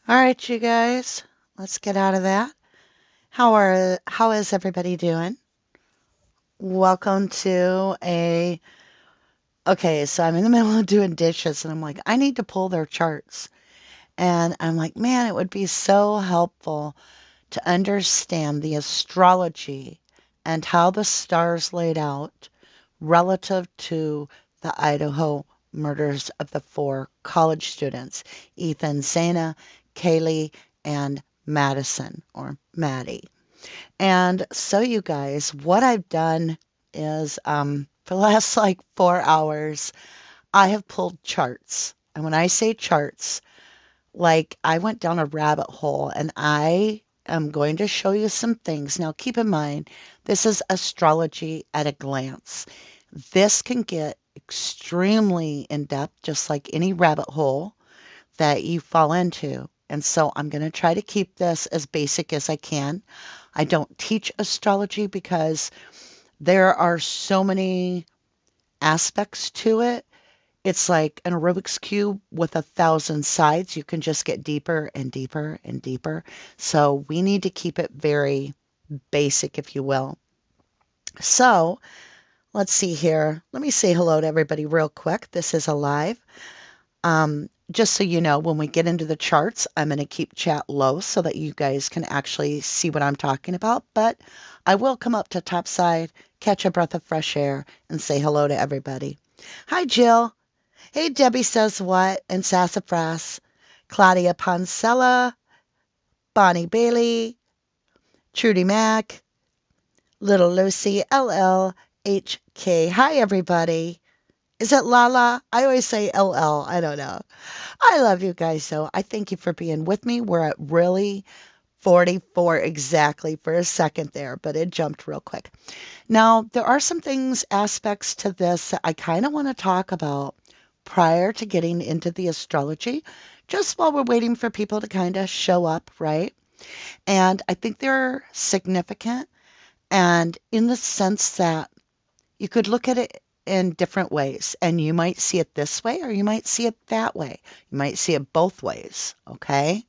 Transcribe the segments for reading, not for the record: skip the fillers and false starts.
All right, you guys, let's get out of that. How is everybody doing? Welcome to a Okay, so I'm in the middle of doing dishes and I'm like, I need to pull their charts. And I'm like, man, it would be so helpful to understand the astrology and how the stars laid out relative to the Idaho murders of the four college students, Ethan, Zana, Kaylee, and Madison or Maddie. And so, you guys, what I've done is for the last like 4 hours, I have pulled charts. And when I say charts, like I went down a rabbit hole and I am going to show you some things. Now, keep in mind, this is astrology at a glance. This can get extremely in depth, just like any rabbit hole that you fall into. And so I'm going to try to keep this as basic as I can. I don't teach astrology because there are so many aspects to it. It's like an Rubik's Cube with 1,000 sides. You can just get deeper and deeper and deeper. So we need to keep it very basic, if you will. So let's see here. Let me say hello to everybody real quick. This is a live. Just so you know, when we get into the charts, I'm going to keep chat low so that you guys can actually see what I'm talking about. But I will come up to top side, catch a breath of fresh air, and say hello to everybody. Hi, Jill. Hey, Debbie says what? And Sassafras. Claudia Poncella. Bonnie Bailey. Trudy Mack. Little Lucy LLHK. Hi, everybody. Is it Lala? I always say LL. I don't know. I love you guys, so I thank you for being with me. We're at really 44 exactly for a second there, but it jumped real quick. Now, there are some things, aspects to this that I kind of want to talk about prior to getting into the astrology, just while we're waiting for people to kind of show up, right? And I think they're significant, and in the sense that you could look at it in different ways, and you might see it this way or you might see it that way. You might see it both ways, okay?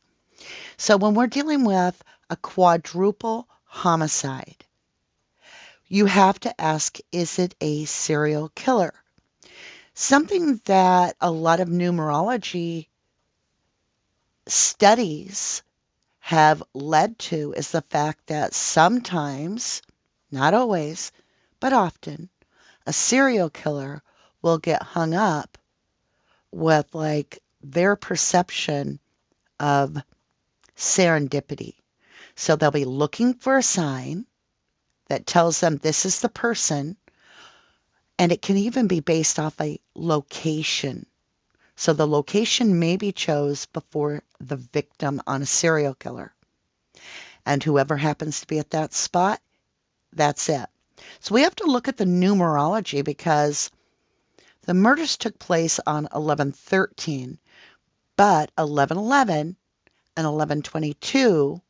So when we're dealing with a quadruple homicide, you have to ask, is it a serial killer? Something that a lot of numerology studies have led to is the fact that sometimes, not always, but often, a serial killer will get hung up with like their perception of serendipity. So they'll be looking for a sign that tells them this is the person, and it can even be based off a location. So the location may be chose before the victim on a serial killer. And whoever happens to be at that spot, that's it. So we have to look at the numerology because the murders took place on 11/13, but 11/11 and 11/22,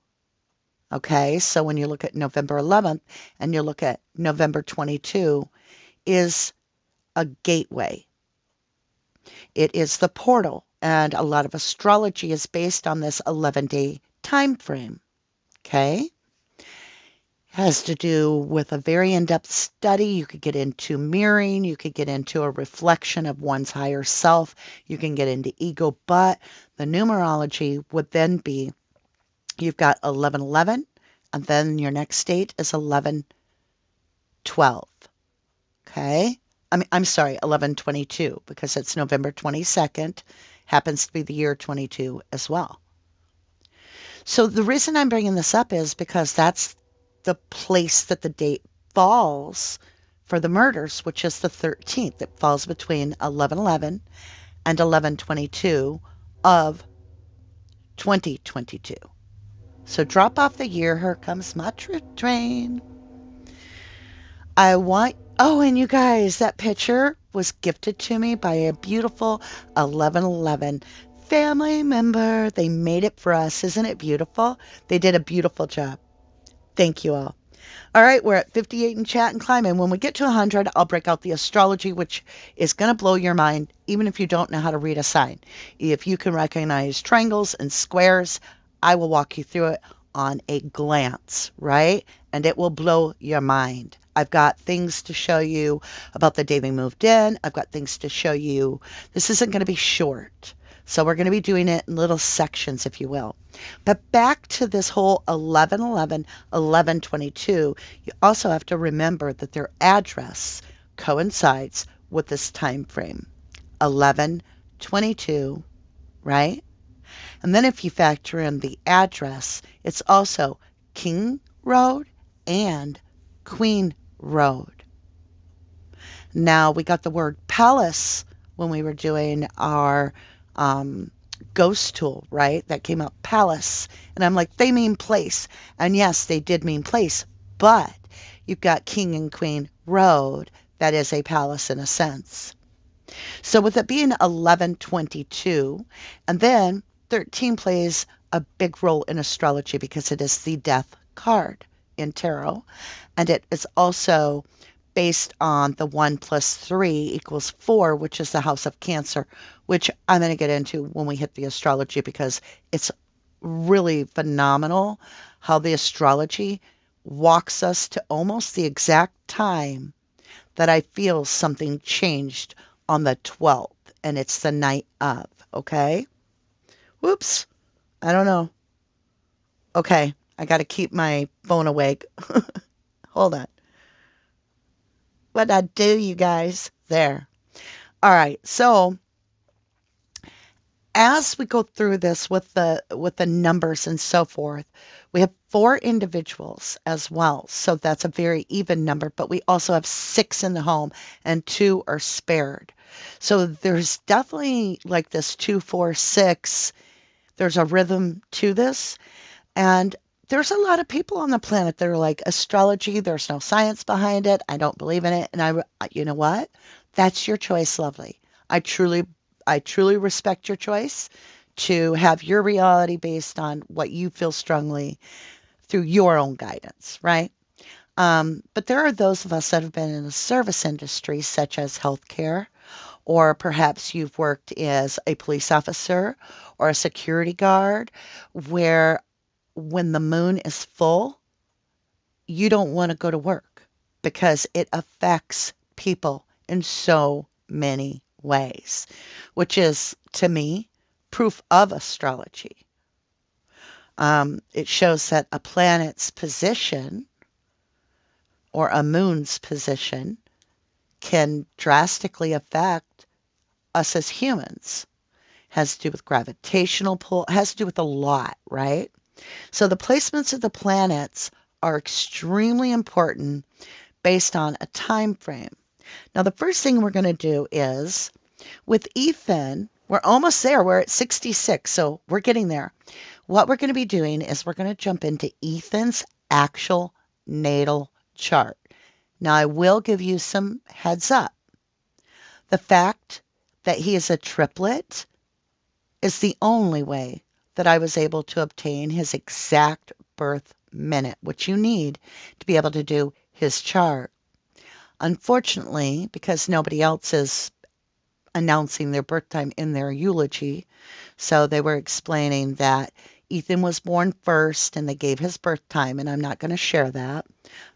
okay, so when you look at November 11th and you look at November 22, is a gateway. It is the portal, and a lot of astrology is based on this 11-day time frame, okay? Has to do with a very in-depth study. You could get into mirroring, you could get into a reflection of one's higher self, you can get into ego, but the numerology would then be, you've got 11/11, and then your next date is 11/12, okay? I'm sorry, 11/22, because it's November 22nd, happens to be the year 22 as well. So the reason I'm bringing this up is because that's the place that the date falls for the murders, which is the 13th. It falls between 11/11 and 11/22 of 2022. So drop off the year. Here comes my train. Oh, and you guys, that picture was gifted to me by a beautiful 11/11 family member. They made it for us. Isn't it beautiful? They did a beautiful job. Thank you all. All right, we're at 58 in chat and climbing. When we get to 100, I'll break out the astrology, which is going to blow your mind, even if you don't know how to read a sign. If you can recognize triangles and squares, I will walk you through it on a glance, right? And it will blow your mind. I've got things to show you about the day they moved in. I've got things to show you. This isn't going to be short. So we're going to be doing it in little sections, if you will. But back to this whole 1111, 1122, you also have to remember that their address coincides with this time frame, 1122, right? And then if you factor in the address, it's also King Road and Queen Road. Now, we got the word palace when we were doing our ghost tool, right? That came up, palace. And I'm like, they mean place. And yes, they did mean place, but you've got King and Queen Road. That is a palace in a sense. So with it being 1122, and then 13 plays a big role in astrology because it is the death card in tarot. And it is also based on the 1 plus 3 equals 4, which is the house of Cancer, which I'm going to get into when we hit the astrology because it's really phenomenal how the astrology walks us to almost the exact time that I feel something changed on the 12th, and it's the night of, okay? Whoops, I don't know. Okay, I got to keep my phone awake. Hold on. What'd I do, you guys? There. All right, so as we go through this with the numbers and so forth, we have 4 individuals as well. So that's a very even number, but we also have 6 in the home and 2 are spared. So there's definitely like this 2, 4, 6. There's a rhythm to this. And there's a lot of people on the planet that are like, astrology, there's no science behind it. I don't believe in it. And you know what? That's your choice, lovely. I truly respect your choice to have your reality based on what you feel strongly through your own guidance, right? But there are those of us that have been in the service industry, such as healthcare, or perhaps you've worked as a police officer or a security guard, where when the moon is full, you don't want to go to work because it affects people in so many ways, which is, to me, proof of astrology. It shows that a planet's position or a moon's position can drastically affect us as humans. Has to do with gravitational pull, has to do with a lot, right? So the placements of the planets are extremely important based on a time frame. Now, the first thing we're going to do is with Ethan, we're almost there. We're at 66, so we're getting there. What we're going to be doing is we're going to jump into Ethan's actual natal chart. Now, I will give you some heads up. The fact that he is a triplet is the only way that I was able to obtain his exact birth minute, which you need to be able to do his chart. Unfortunately, because nobody else is announcing their birth time in their eulogy, so they were explaining that Ethan was born first and they gave his birth time, and I'm not going to share that,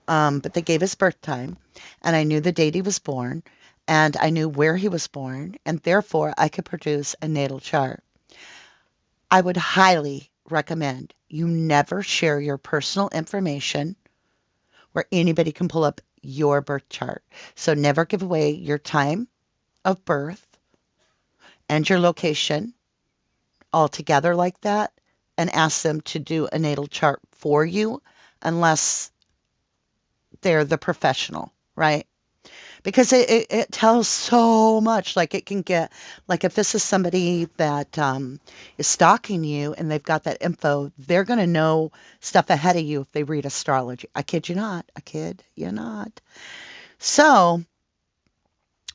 but they gave his birth time, and I knew the date he was born, and I knew where he was born, and therefore I could produce a natal chart. I would highly recommend you never share your personal information where anybody can pull up your birth chart. So never give away your time of birth and your location altogether like that and ask them to do a natal chart for you unless they're the professional, right? Because it tells so much. Like it can get, like if this is somebody that is stalking you and they've got that info, they're going to know stuff ahead of you if they read astrology. I kid you not. I kid you not. So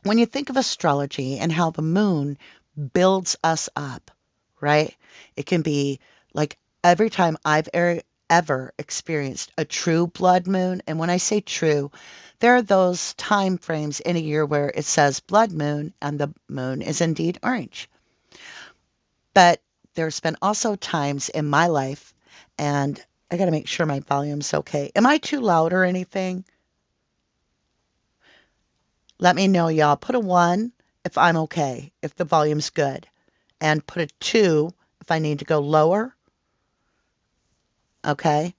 when you think of astrology and how the moon builds us up, right? It can be like every time I've ever experienced a true blood moon, and when I say true, there are those time frames in a year where it says blood moon and the moon is indeed orange. But there's been also times in my life, and I got to make sure my volume's okay. Am I too loud or anything? Let me know, y'all. Put a 1 if I'm okay, if the volume's good, and put a 2 if I need to go lower. Okay.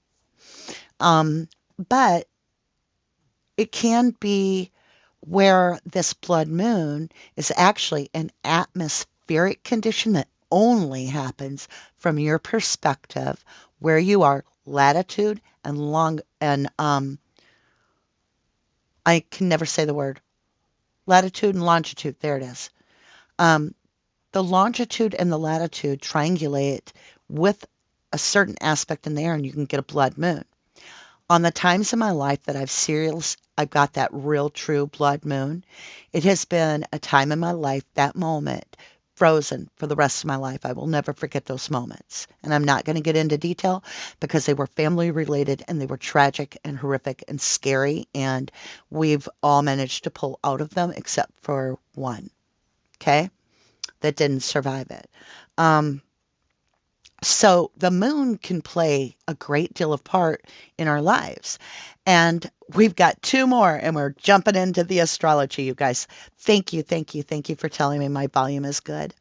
But it can be where this blood moon is actually an atmospheric condition that only happens from your perspective, where you are, latitude and I can never say the word, latitude and longitude. There it is. The longitude and the latitude triangulate with a certain aspect in there, and you can get a blood moon. On the times in my life that I've got that real true blood moon, it has been a time in my life, that moment, frozen for the rest of my life. I will never forget those moments. And I'm not going to get into detail because they were family related and they were tragic and horrific and scary. And we've all managed to pull out of them except for one, okay, that didn't survive it. So the moon can play a great deal of part in our lives. And we've got 2 more, and we're jumping into the astrology, you guys. Thank you, thank you, thank you for telling me my volume is good.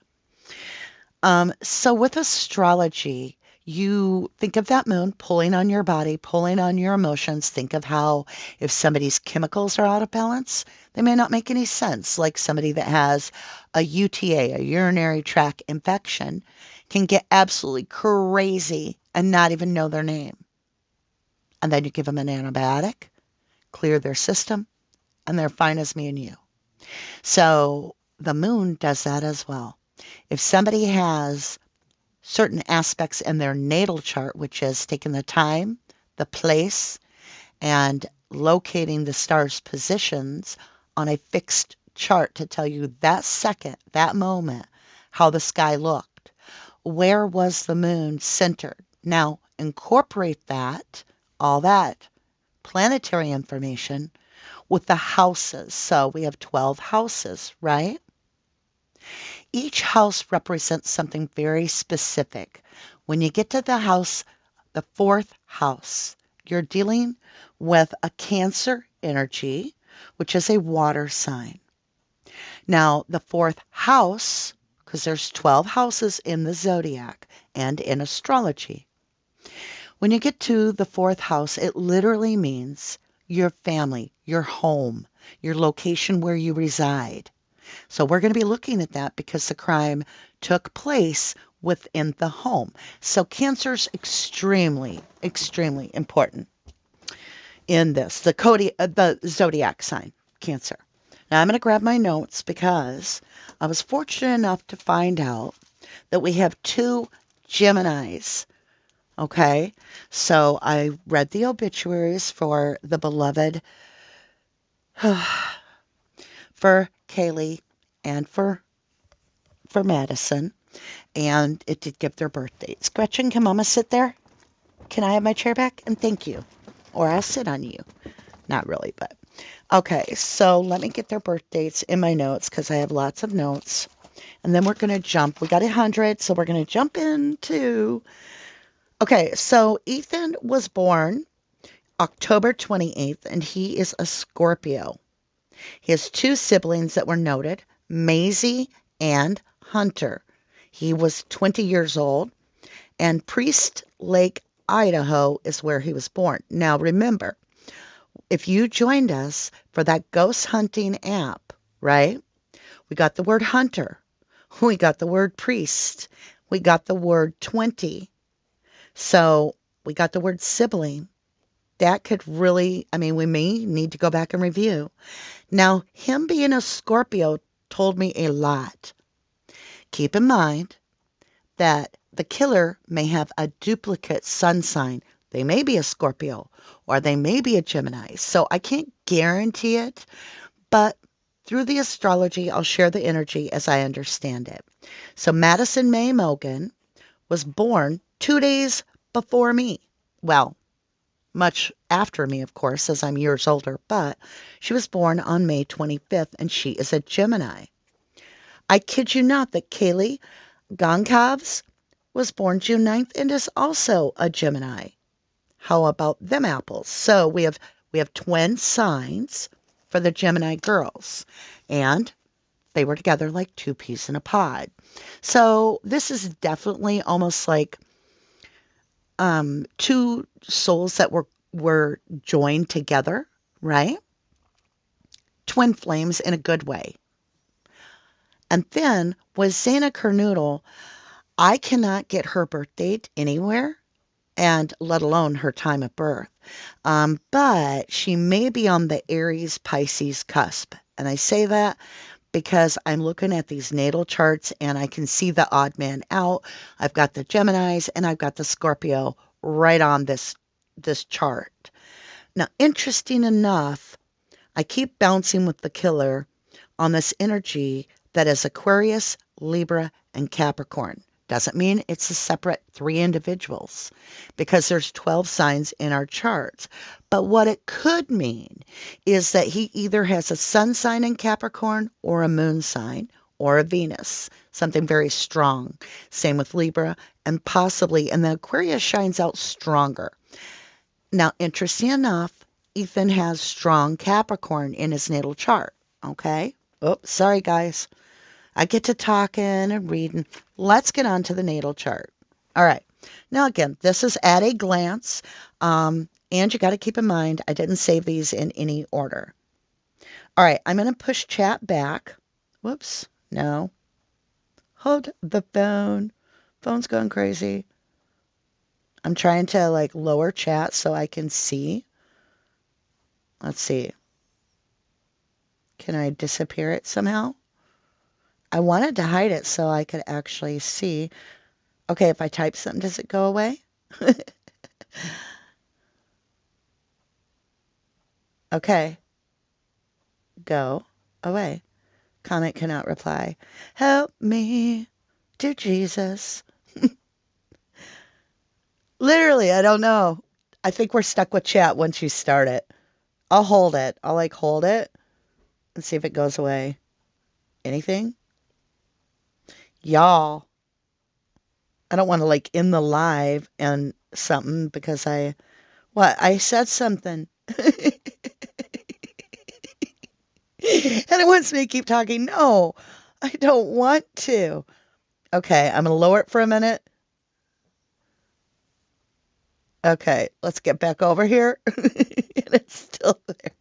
So with astrology, you think of that moon pulling on your body, pulling on your emotions. Think of how if somebody's chemicals are out of balance, they may not make any sense. Like somebody that has a UTA, a urinary tract infection, can get absolutely crazy and not even know their name. And then you give them an antibiotic, clear their system, and they're fine as me and you. So the moon does that as well. If somebody has certain aspects in their natal chart, which is taking the time, the place, and locating the stars' positions on a fixed chart to tell you that second, that moment, how the sky looked. Where was the moon centered? Now, incorporate that, all that planetary information with the houses. So we have 12 houses, right? Each house represents something very specific. When you get to the house, the 4th house, you're dealing with a Cancer energy, which is a water sign. Now, the 4th house, because there's 12 houses in the zodiac and in astrology. When you get to the 4th house, it literally means your family, your home, your location where you reside. So we're going to be looking at that because the crime took place within the home. So Cancer's extremely, extremely important in this, the zodiac sign, Cancer. Now I'm going to grab my notes because I was fortunate enough to find out that we have 2 Geminis. Okay, so I read the obituaries for the beloved, for Kaylee and for Madison, and it did give their birth dates. Gretchen, can Mama sit there? Can I have my chair back? And thank you. Or I'll sit on you. Not really, but. Okay, so let me get their birth dates in my notes because I have lots of notes. And then we're going to jump. We got 100, so we're going to jump into... Okay, so Ethan was born October 28th, and he is a Scorpio. He has 2 siblings that were noted, Maisie and Hunter. He was 20 years old, and Priest Lake, Idaho is where he was born. Now remember, if you joined us for that ghost hunting app, right? We got the word hunter. We got the word priest. We got the word 20. So we got the word sibling. That could really, we may need to go back and review. Now, him being a Scorpio told me a lot. Keep in mind that the killer may have a duplicate sun sign. They may be a Scorpio or they may be a Gemini. So I can't guarantee it, but through the astrology, I'll share the energy as I understand it. So Madison May Mogan was born 2 days before me. well, much after me, of course, as I'm years older, but she was born on May 25th, and she is a Gemini. I kid you not that Kaylee Goncalves was born June 9th and is also a Gemini. How about them apples? So we have twin signs for the Gemini girls, and they were together like two peas in a pod. So this is definitely almost like two souls that were joined together, right? Twin flames in a good way. And then with Zana Kernoodle, I cannot get her birth date anywhere, and let alone her time of birth. But she may be on the Aries Pisces cusp. And I say that because I'm looking at these natal charts and I can see the odd man out. I've got the Geminis and I've got the Scorpio right on this chart. Now, interesting enough, I keep bouncing with the killer on this energy that is Aquarius, Libra, and Capricorn. Doesn't mean it's a separate three individuals because there's 12 signs in our charts. But what it could mean is that he either has a sun sign in Capricorn or a moon sign or a Venus, something very strong. Same with Libra and possibly, and the Aquarius shines out stronger. Now, interesting enough, Ethan has strong Capricorn in his natal chart. Okay. Oops, sorry guys. I get to talking and reading. Let's get on to the natal chart. All right. Now, again, this is at a glance. And you got to keep in mind, I didn't save these in any order. All right. I'm going to push chat back. Whoops. No. Hold the phone. Phone's going crazy. I'm trying to like lower chat so I can see. Let's see. Can I disappear it somehow? I wanted to hide it so I could actually see. Okay, if I type something, does it go away? Okay. Go away. Comment cannot reply. Help me, dear Jesus. Literally, I don't know. I think we're stuck with chat once you start it. I'll hold it. I'll like hold it and see if it goes away. Anything? Y'all, I don't want to like end the live and something because I said something. And it wants me to keep talking. No, I don't want to. Okay, I'm going to lower it for a minute. Okay, let's get back over here. And it's still there.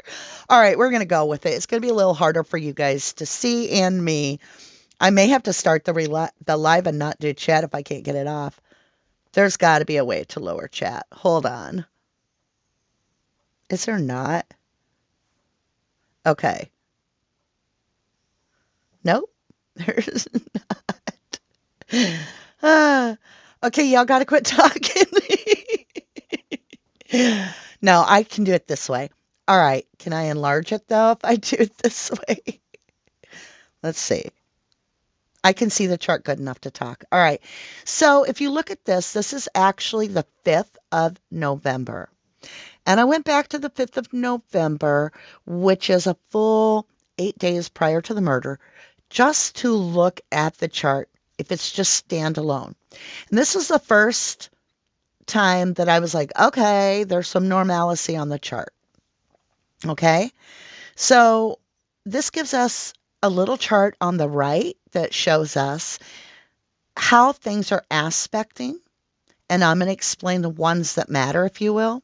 All right, we're going to go with it. It's going to be a little harder for you guys to see and me. I may have to start the live and not do chat if I can't get it off. There's got to be a way to lower chat. Hold on. Is there not? Okay. Nope. There's not. Okay, y'all got to quit talking. No, I can do it this way. All right. Can I enlarge it though if I do it this way? Let's see. I can see the chart good enough to talk. All right. So if you look at this, this is actually the 5th of November. And I went back to the 5th of November, which is a full 8 days prior to the murder, just to look at the chart if it's just standalone. And this is the first time that I was like, okay, there's some normalcy on the chart. Okay. So this gives us a little chart on the right that shows us how things are aspecting. And I'm going to explain the ones that matter, if you will.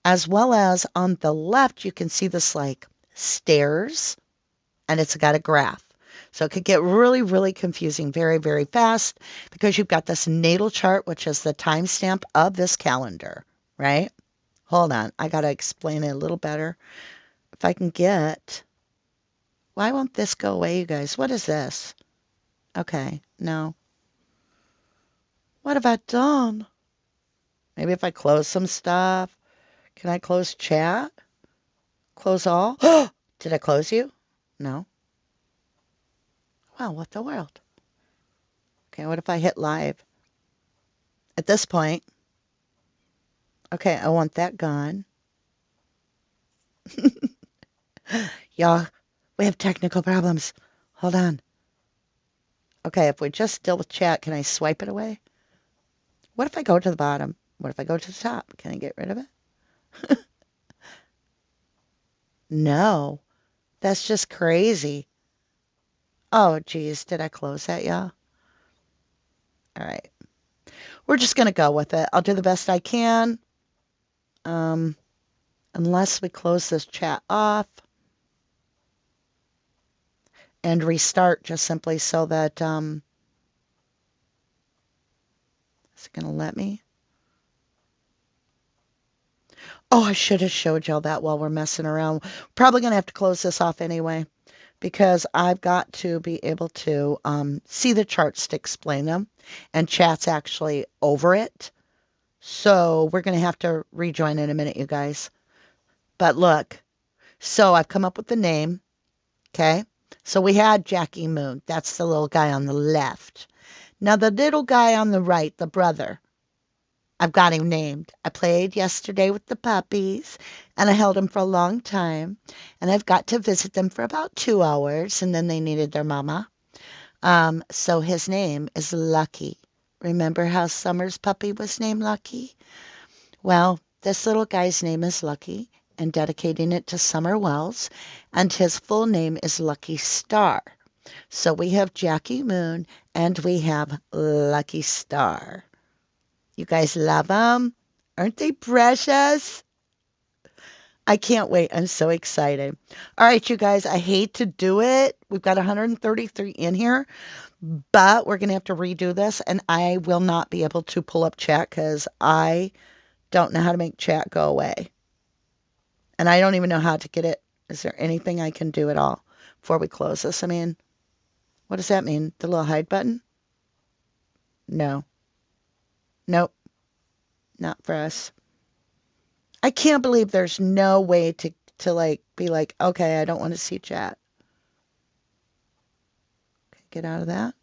As well as on the left, you can see this like stairs, and it's got a graph. So it could get really, really confusing very, very fast because you've got this natal chart, which is the timestamp of this calendar, right? Hold on. I got to explain it a little better. If I can get... Why won't this go away, you guys? What is this? Okay, no. What have I done? Maybe if I close some stuff. Can I close chat? Close all? Did I close you? No. Well, what the world? Okay, what if I hit live? At this point, Okay, I want that gone. Y'all, we have technical problems. Hold on. Okay, if we just deal with chat, can I swipe it away? What if I go to the bottom? What if I go to the top? Can I get rid of it? No, that's just crazy. Oh, geez, did I close that, y'all? All right. We're just going to go with it. I'll do the best I can. Um, unless we close this chat off and restart just simply so that, is it going to let me? Oh, I should have showed y'all that while we're messing around. Probably going to have to close this off anyway because I've got to be able to see the charts to explain them, and chat's actually over it. So we're going to have to rejoin in a minute, you guys. But look, so I've come up with the name, okay? So we had Jackie Moon. That's the little guy on the left. Now the little guy on the right, the brother, I've got him named. I played yesterday with the puppies, and I held them for a long time. And I've got to visit them for about 2 hours, and then they needed their mama. So his name is Lucky. Remember how Summer's puppy was named Lucky? Well, this little guy's name is Lucky, and dedicating it to Summer Wells, and his full name is Lucky Star. So we have Jackie Moon, and we have Lucky Star. You guys love them? Aren't they precious? I can't wait. I'm so excited. All right, you guys, I hate to do it. We've got 133 in here, but we're going to have to redo this, and I will not be able to pull up chat because I don't know how to make chat go away. And I don't even know how to get it. Is there anything I can do at all before we close this? I mean, what does that mean? The little hide button? No. Nope. Not for us. I can't believe there's no way to like be like, okay, I don't want to see chat. Okay, get out of that.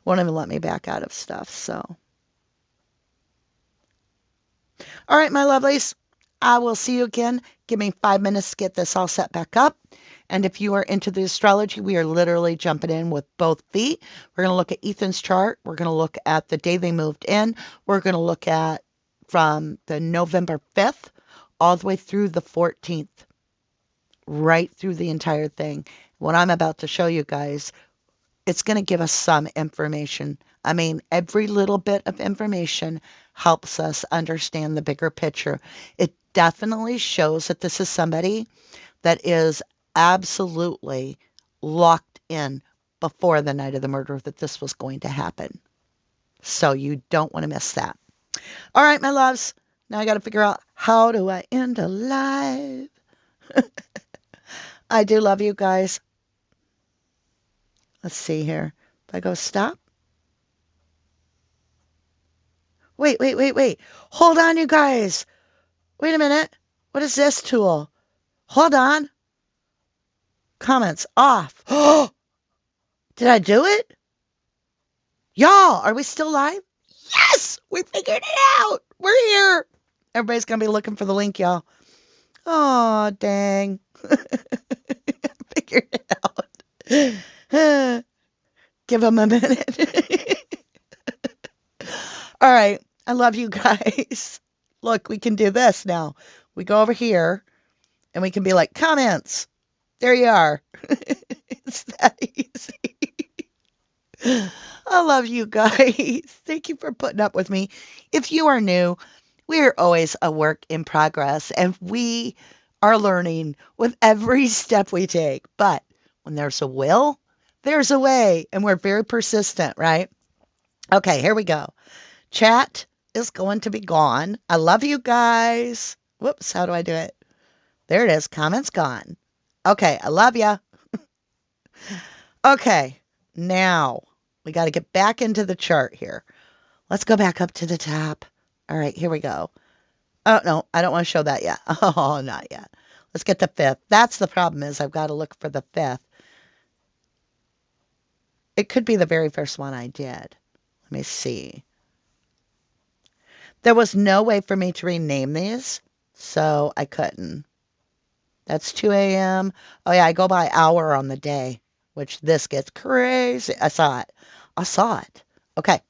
Won't even let me back out of stuff. So, all right, my lovelies, I will see you again. Give me 5 minutes to get this all set back up. And if you are into the astrology, we are literally jumping in with both feet. We're going to look at Ethan's chart. We're going to look at the day they moved in. We're going to look at from the November 5th all the way through the 14th, right through the entire thing. What I'm about to show you guys, it's going to give us some information. I mean, every little bit of information helps us understand the bigger picture. It definitely shows that this is somebody that is absolutely locked in before the night of the murder that this was going to happen. So you don't want to miss that. All right, my loves. Now I got to figure out how do I end a live. I do love you guys. Let's see here. If I go stop. Wait. Hold on, you guys. Wait a minute. What is this tool? Hold on. Comments off. Oh, did I do it? Y'all, are we still live? Yes, we figured it out. We're here. Everybody's going to be looking for the link, y'all. Oh, dang. Figured it out. Give them a minute. All right. I love you guys. Look, we can do this now. We go over here and we can be like, comments. There you are. It's that easy. I love you guys. Thank you for putting up with me. If you are new, we're always a work in progress and we are learning with every step we take. But when there's a will, there's a way, and we're very persistent, right? Okay, here we go. Chat is going to be gone. I love you guys. Whoops, how do I do it? There it is. Comments gone. Okay, I love you. Okay, now we got to get back into the chart here. Let's go back up to the top. All right, here we go. Oh, no, I don't want to show that yet. Oh, not yet. Let's get the 5th. That's the problem is I've got to look for the 5th. It could be the very first one I did. Let me see. There was no way for me to rename these, so I couldn't. That's 2 a.m. Oh, yeah, I go by hour on the day, which this gets crazy. I saw it. I saw it. Okay.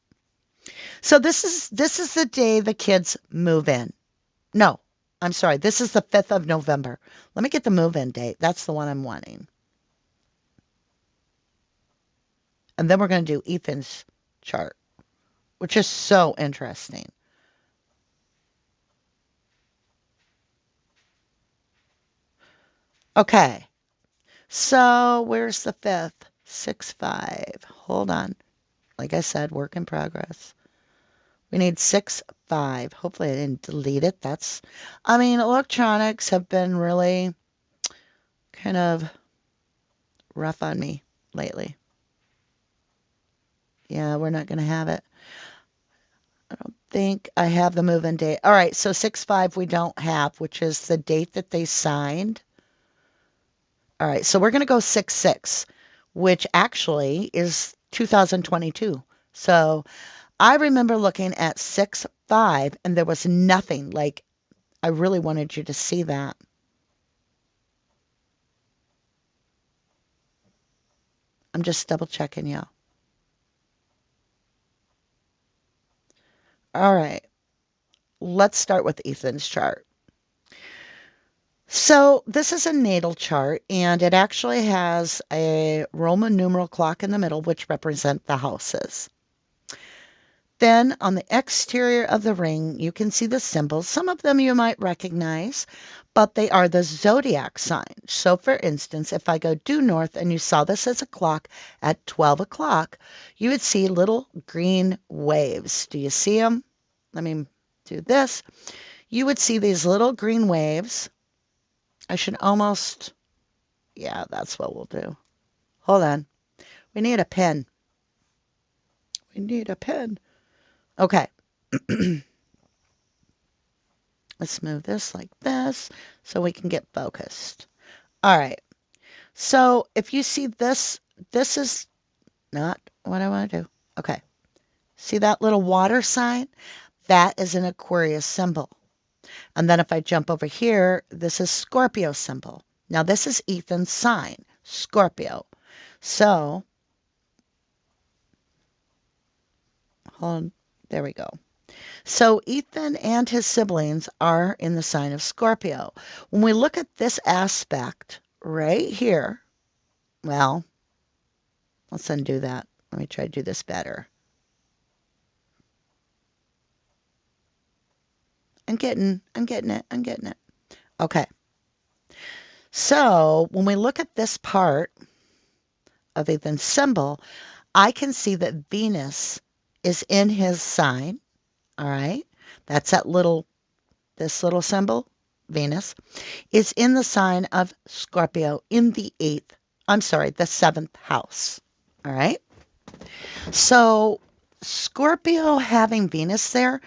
So this is the day the kids move in. No, I'm sorry. This is the 5th of November. Let me get the move-in date. That's the one I'm wanting. And then we're going to do Ethan's chart, which is so interesting. Okay. So where's the 5th? 6-5. Hold on. Like I said, work in progress. We need 6-5. Hopefully I didn't delete it. I mean, electronics have been really kind of rough on me lately. Yeah, we're not going to have it. I don't think I have the move-in date. All right, so 6-5 we don't have, which is the date that they signed. All right, so we're going to go 6-6, which actually is 2022. So I remember looking at 6-5 and there was nothing. Like, I really wanted you to see that. I'm just double checking, y'all. All right, let's start with Ethan's chart. So this is a natal chart, and it actually has a Roman numeral clock in the middle, which represent the houses. Then on the exterior of the ring, you can see the symbols. Some of them you might recognize, but they are the zodiac signs. So for instance, if I go due north and you saw this as a clock at 12 o'clock, you would see little green waves. Do you see them? Let me do this. You would see these little green waves. I should almost, yeah, that's what we'll do. Hold on. We need a pen. We need a pen. Okay. Let's move this like this so we can get focused. All right. So if you see this, this is not what I want to do. Okay. See that little water sign? That is an Aquarius symbol. And then if I jump over here, this is Scorpio symbol. Now this is Ethan's sign, Scorpio. So, hold on, there we go. So Ethan and his siblings are in the sign of Scorpio. When we look at this aspect right here, well, let's undo that. Let me try to do this better. I'm getting it. Okay. So when we look at this part of Ethan's symbol, I can see that Venus is in his sign. All right. That's this little symbol, Venus, is in the sign of Scorpio in the 7th house. All right. So Scorpio having Venus there,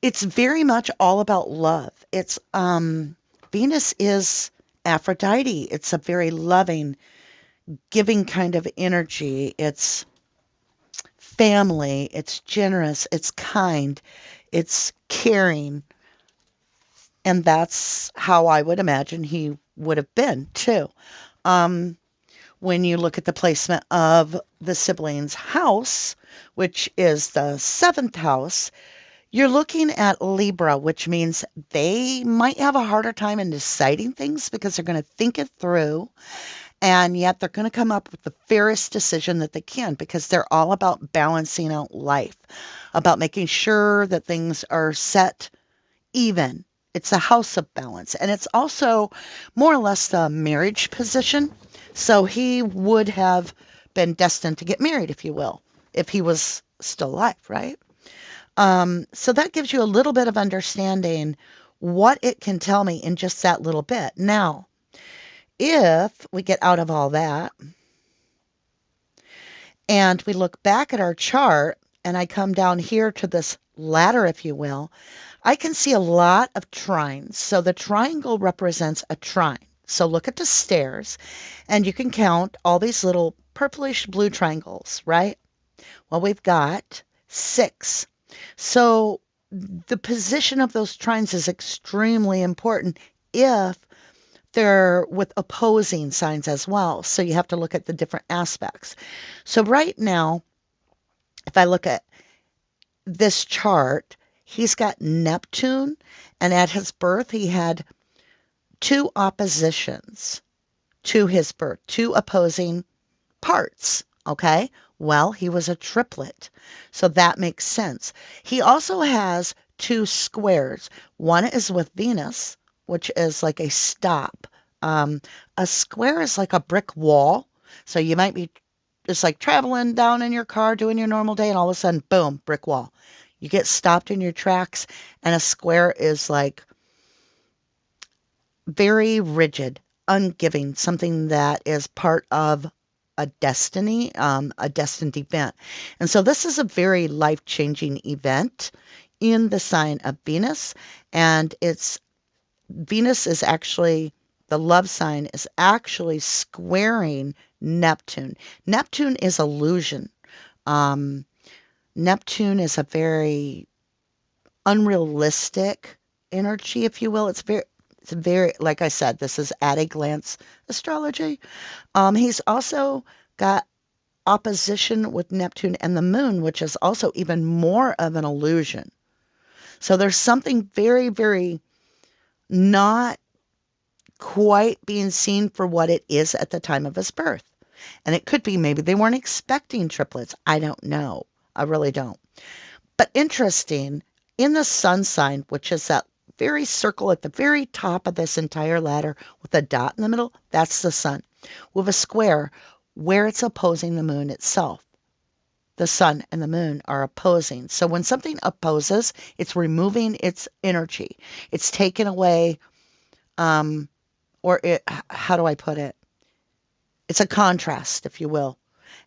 it's very much all about love. It's Venus is Aphrodite. It's a very loving, giving kind of energy. It's family. It's generous. It's kind. It's caring. And that's how I would imagine he would have been too. When you look at the placement of the siblings' house, which is the 7th house, you're looking at Libra, which means they might have a harder time in deciding things because they're going to think it through. And yet they're going to come up with the fairest decision that they can because they're all about balancing out life, about making sure that things are set even. It's a house of balance. And it's also more or less the marriage position. So he would have been destined to get married, if you will, if he was still alive, right? So that gives you a little bit of understanding what it can tell me in just that little bit. Now, if we get out of all that and we look back at our chart and I come down here to this ladder, if you will, I can see a lot of trines. So the triangle represents a trine. So look at the stairs and you can count all these little purplish blue triangles, right? Well, we've got 6. So the position of those trines is extremely important if they're with opposing signs as well. So you have to look at the different aspects. So right now, if I look at this chart, he's got Neptune, and at his birth, he had two oppositions to his birth, two opposing parts. Okay. Well, he was a triplet. So that makes sense. He also has two squares. One is with Venus, which is like a stop. A square is like a brick wall. So you might be just like traveling down in your car, doing your normal day, and all of a sudden, boom, brick wall. You get stopped in your tracks, and a square is like very rigid, ungiving, something that is part of a destiny, a destined event. And so this is a very life-changing event in the sign of Venus. And Venus is actually, the love sign is actually squaring Neptune. Neptune is illusion. Neptune is a very unrealistic energy, if you will. It's very, like I said, this is at a glance astrology. He's also got opposition with Neptune and the moon, which is also even more of an illusion. So there's something very, very not quite being seen for what it is at the time of his birth. And it could be maybe they weren't expecting triplets. I don't know. I really don't. But interesting, in the sun sign, which is that very circle at the very top of this entire ladder with a dot in the middle, that's the sun, with a square where it's opposing the moon itself. The sun and the moon are opposing. So when something opposes, it's removing its energy. It's taken away, how do I put it? It's a contrast, if you will.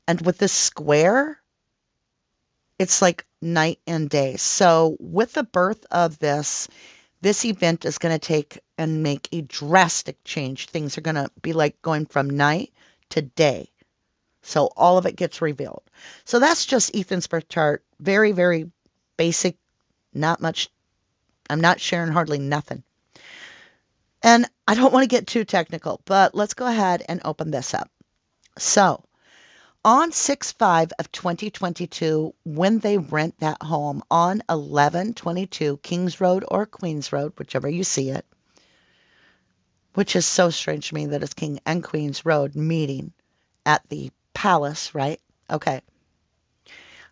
And with this square, it's like night and day. So with the birth of this event is going to take and make a drastic change. Things are going to be like going from night to day. So all of it gets revealed. So that's just Ethan's birth chart. Very, very basic. Not much. I'm not sharing hardly nothing. And I don't want to get too technical, but let's go ahead and open this up. So on 6/5 of 2022, when they rent that home on 1122 Kings Road or Queens Road, whichever you see it, which is so strange to me that it's King and Queens Road meeting at the palace, right? Okay.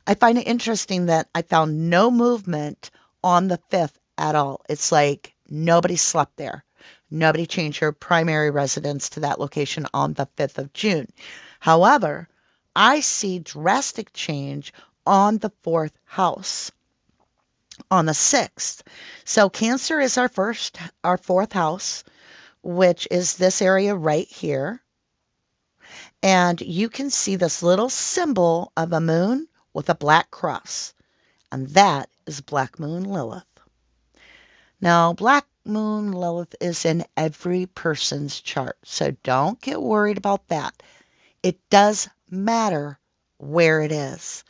I find it interesting that I found no movement on the 5th at all. It's like nobody slept there. Nobody changed their primary residence to that location on the 5th of June. However, I see drastic change on the 4th house on the 6th. So Cancer is our 4th house, which is this area right here. And you can see this little symbol of a moon with a black cross. And that is Black Moon Lilith. Now, Black Moon Lilith is in every person's chart. So don't get worried about that. It does matter where it is.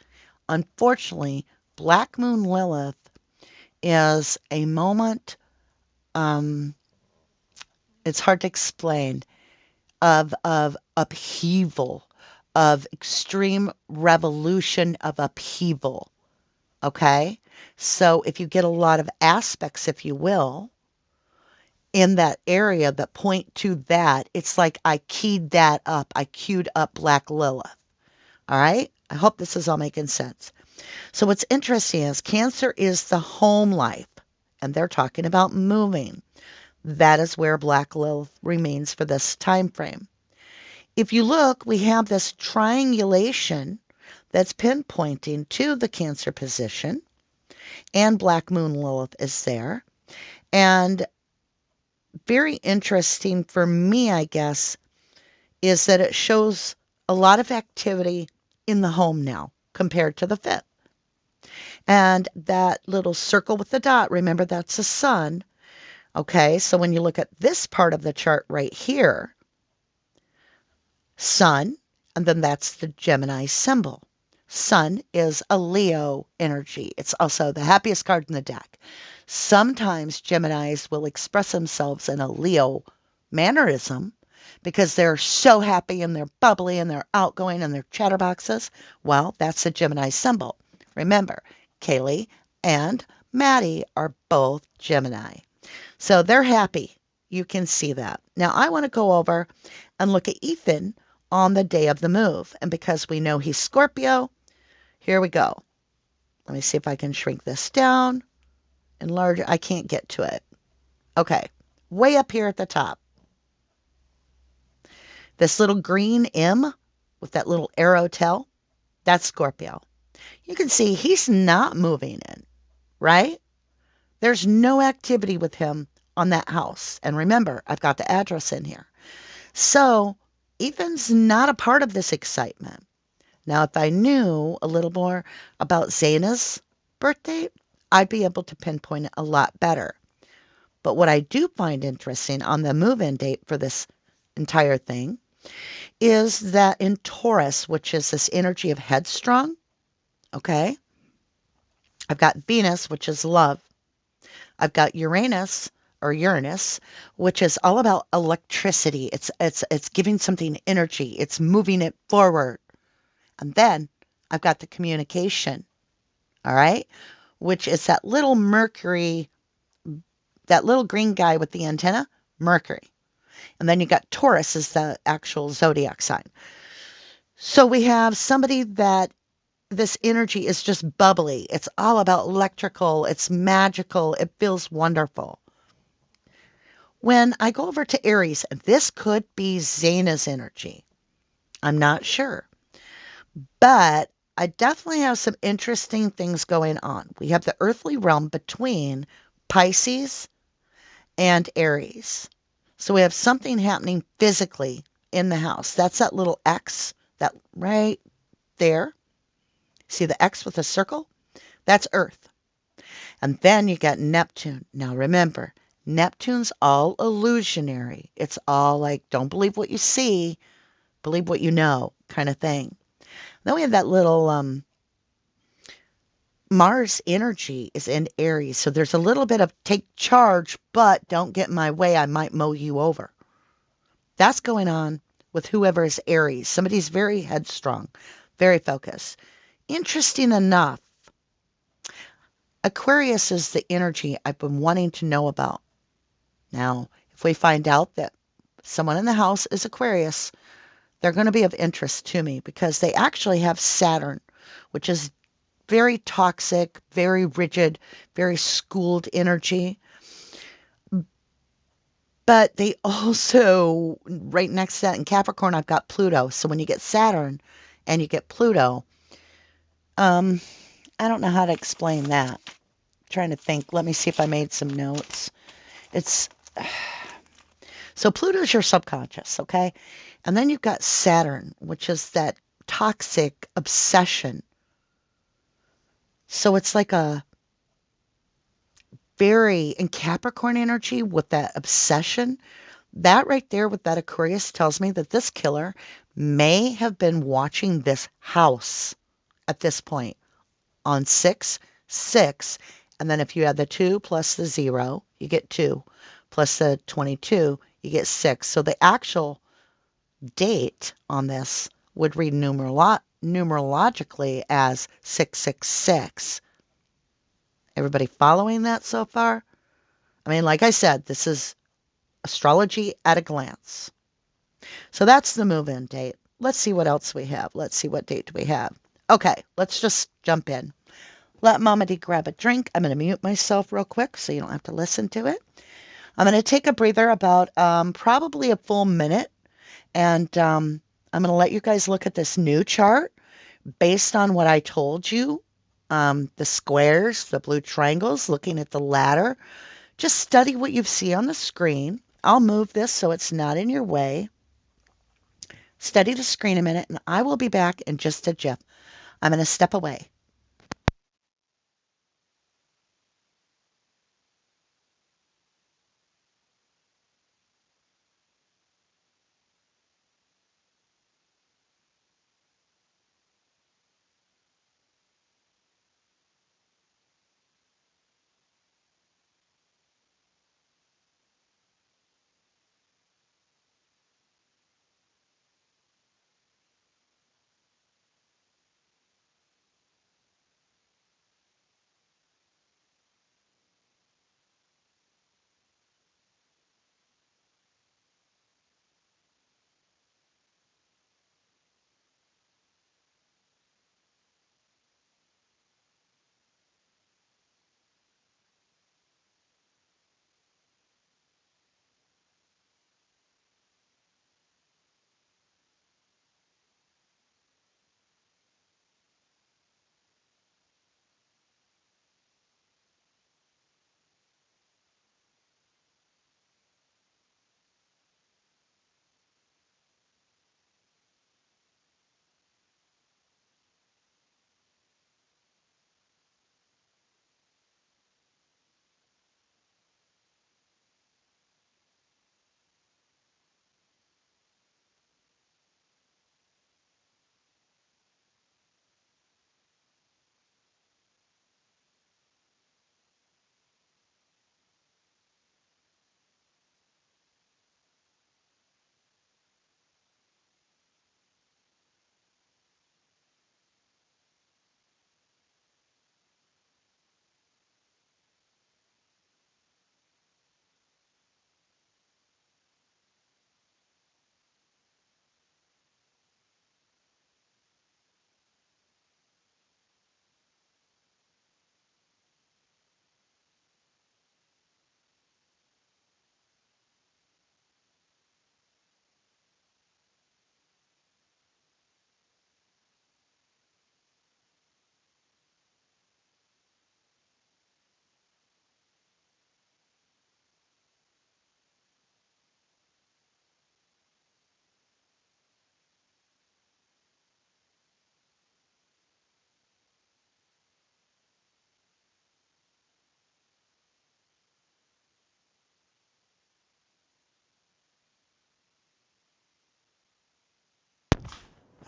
Unfortunately, Black Moon Lilith is a moment, it's hard to explain, of upheaval, of extreme revolution of upheaval. Okay? So if you get a lot of aspects, if you will, in that area that point to that, it's like I keyed that up. I queued up Black Lilith. All right? I hope this is all making sense. So what's interesting is Cancer is the home life, and they're talking about moving. That is where Black Lilith remains for this time frame. If you look, we have this triangulation that's pinpointing to the Cancer position, and Black Moon Lilith is there. And very interesting for me, I guess, is that it shows a lot of activity in the home now compared to the 5th. And that little circle with the dot, remember that's the sun. Okay, so when you look at this part of the chart right here, sun, and then that's the Gemini symbol. Sun is a Leo energy. It's also the happiest card in the deck. Sometimes Geminis will express themselves in a Leo mannerism because they're so happy and they're bubbly and they're outgoing and they're chatterboxes. Well, that's the Gemini symbol. Remember, Kaylee and Maddie are both Gemini. So they're happy. You can see that. Now I want to go over and look at Ethan on the day of the move. And because we know he's Scorpio, here we go. Let me see if I can shrink this down. Enlarge. I can't get to it. Okay. Way up here at the top. This little green M with that little arrow tail, that's Scorpio. You can see he's not moving in, right? There's no activity with him on that house. And remember, I've got the address in here. So Ethan's not a part of this excitement. Now, if I knew a little more about Zaina's birthday, I'd be able to pinpoint it a lot better. But what I do find interesting on the move-in date for this entire thing is that in Taurus, which is this energy of headstrong, okay, I've got Venus, which is love. I've got Uranus, which is all about electricity. It's giving something energy. It's moving it forward. And then I've got the communication, all right, which is that little Mercury, that little green guy with the antenna, Mercury. And then you got Taurus as the actual zodiac sign. So we have somebody that this energy is just bubbly. It's all about electrical. It's magical. It feels wonderful. When I go over to Aries, this could be Zaina's energy. I'm not sure. But I definitely have some interesting things going on. We have the earthly realm between Pisces and Aries. So we have something happening physically in the house. That's that little X, that right there. See the X with a circle? That's Earth. And then you got Neptune. Now remember, Neptune's all illusionary. It's all like, don't believe what you see, believe what you know kind of thing. Then we have that little Mars energy is in Aries. So there's a little bit of take charge, but don't get in my way. I might mow you over. That's going on with whoever is Aries. Somebody's very headstrong, very focused. Interesting enough, Aquarius is the energy I've been wanting to know about. Now, if we find out that someone in the house is Aquarius, they're going to be of interest to me because they actually have Saturn, which is very toxic, very rigid, very schooled energy. But they also, right next to that in Capricorn, I've got Pluto. So when you get Saturn and you get Pluto, I don't know how to explain that. I'm trying to think. Let me see if I made some notes. It's so Pluto's your subconscious, okay? And then you've got Saturn, which is that toxic obsession. So it's like a very in Capricorn energy with that obsession. That right there with that Aquarius tells me that this killer may have been watching this house at this point on 6, 6. And then if you add the 2 plus the 0, you get 2. Plus the 22, you get 6. So the actual date on this would read numerologically as 666. Everybody following that so far? I mean, like I said, this is astrology at a glance. So that's the move-in date. Let's see what else we have. Let's see what date do we have. Okay, let's just jump in. Let Mama D grab a drink. I'm going to mute myself real quick so you don't have to listen to it. I'm going to take a breather about probably a full minute. And I'm going to let you guys look at this new chart based on what I told you. The squares, the blue triangles, looking at the ladder. Just study what you see on the screen. I'll move this so it's not in your way. Study the screen a minute, and I will be back in just a jiff. I'm going to step away.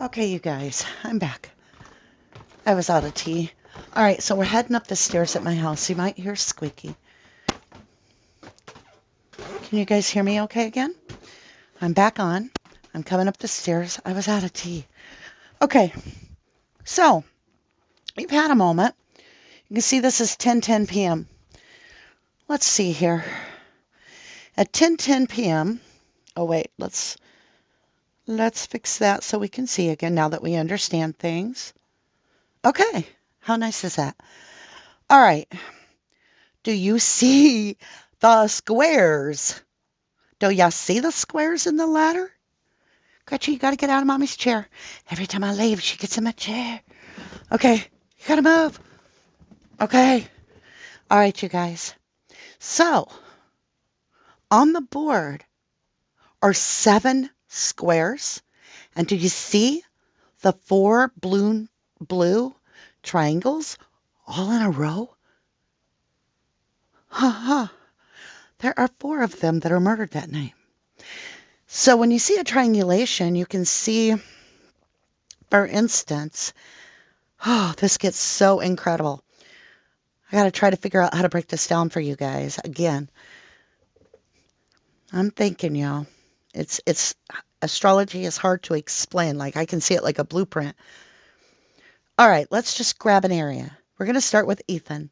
Okay, you guys, I'm back. I was out of tea. All right, so we're heading up the stairs at my house. You might hear squeaky. Can you guys hear me okay again? I'm back on. I'm coming up the stairs. I was out of tea. Okay, so you've had a moment. You can see this is 10:10 p.m. Let's see here. At 10:10 p.m. Oh wait, let's fix that so we can see again now that we understand things. Okay, how nice is that? All right. Do you see the squares? Do ya see the squares in the ladder? Gretchen, you gotta get out of Mommy's chair. Every time I leave, she gets in my chair. Okay, you gotta move. Okay. All right, you guys. So, on the board are 7 squares. And do you see the 4 blue triangles all in a row? Ha. There are 4 of them that are murdered that night. So when you see a triangulation, you can see, for instance, this gets so incredible. I got to try to figure out how to break this down for you guys. Again, I'm thinking, y'all, it's astrology is hard to explain. Like I can see it like a blueprint. All right, let's just grab an area. We're going to start with Ethan.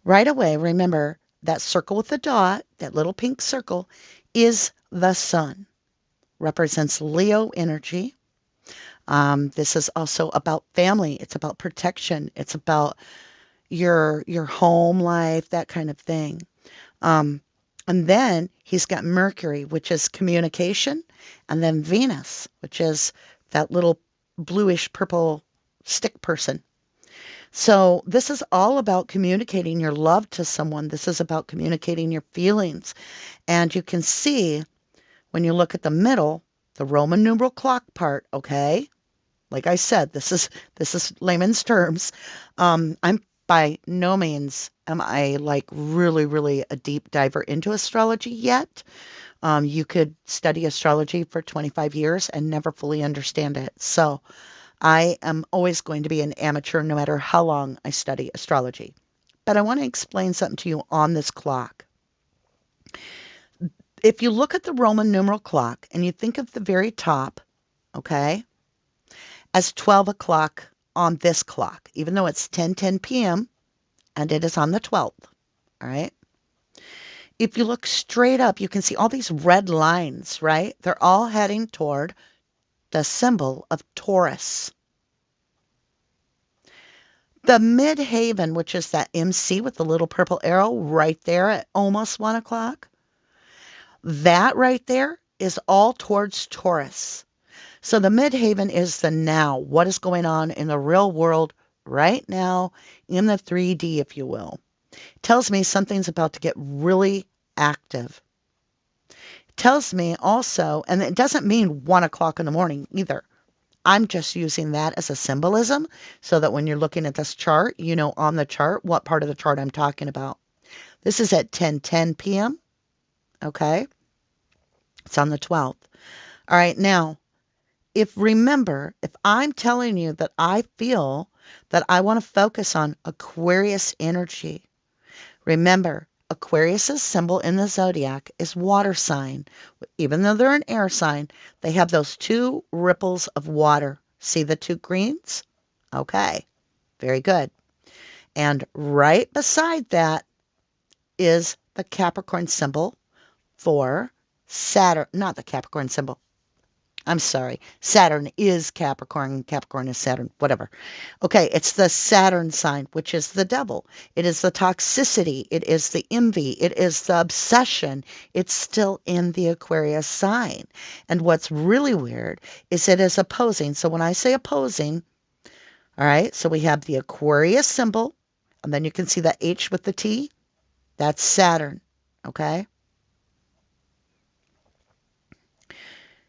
Right away, remember that circle with the dot, that little pink circle, is the sun. Represents Leo energy. This is also about family. It's about protection. It's about your home life, that kind of thing. And then he's got Mercury, which is communication, and then Venus, which is that little bluish purple stick person. So this is all about communicating your love to someone. This is about communicating your feelings. And you can see when you look at the middle, the Roman numeral clock part, okay? Like I said, this is layman's terms. I'm by no means am I like really a deep diver into astrology yet. You could study astrology for 25 years and never fully understand it. So I am always going to be an amateur no matter how long I study astrology. But I want to explain something to you on this clock. If you look at the Roman numeral clock and you think of the very top, okay, as 12 o'clock on this clock, even though it's 10:10 p.m. and it is on the 12th, all right? If you look straight up, you can see all these red lines, right? They're all heading toward the symbol of Taurus. The midhaven, which is that MC with the little purple arrow right there at almost 1 o'clock, that right there is all towards Taurus. So the midhaven is the now, what is going on in the real world right now in the 3D, if you will. It tells me something's about to get really active. It tells me also, and it doesn't mean 1 o'clock in the morning either. I'm just using that as a symbolism so that when you're looking at this chart, you know on the chart what part of the chart I'm talking about. This is at 10:10 p.m. Okay? It's on the 12th. All right, now, if I'm telling you that I feel that I want to focus on Aquarius energy, remember, Aquarius's symbol in the zodiac is water sign. Even though they're an air sign, they have those 2 ripples of water. See the 2 greens? Okay, very good. And right beside that is the Capricorn symbol for Saturn. Not the Capricorn symbol. I'm sorry. Saturn is Capricorn. Capricorn is Saturn. Whatever. Okay, it's the Saturn sign, which is the devil. It is the toxicity. It is the envy. It is the obsession. It's still in the Aquarius sign. And what's really weird is it is opposing. So when I say opposing, all right, so we have the Aquarius symbol, and then you can see the H with the T. That's Saturn. Okay?